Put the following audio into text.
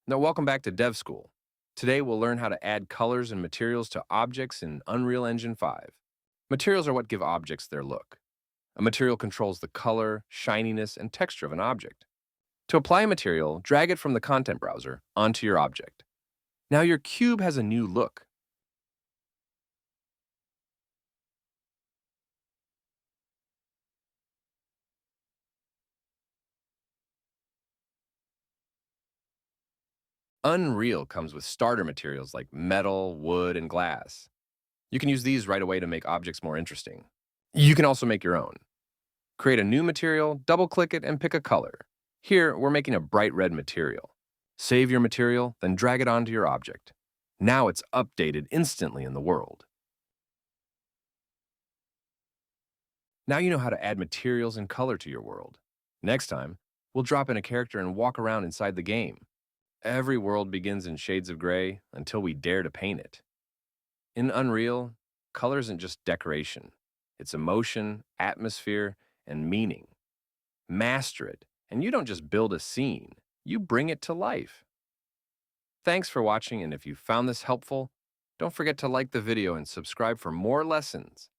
Now, welcome back to Dev School. Today, we'll learn how to add colors and materials to objects in Unreal Engine 5. Materials are what give objects their look. A material controls the color, shininess, and texture of an object. To apply a material, drag it from the content browser onto your object. Now your cube has a new look. Unreal comes with starter materials like metal, wood, and glass. You can use these right away to make objects more interesting. You can also make your own. Create a new material, double-click it, and pick a color. Here, we're making a bright red material. Save your material, then drag it onto your object. Now it's updated instantly in the world. Now you know how to add materials and color to your world. Next time, we'll drop in a character and walk around inside the game. Every world begins in shades of gray until we dare to paint it. In Unreal, color isn't just decoration. It's emotion, atmosphere, and meaning. Master it, and you don't just build a scene, you bring it to life. Thanks for watching, and if you found this helpful, don't forget to like the video and subscribe for more lessons.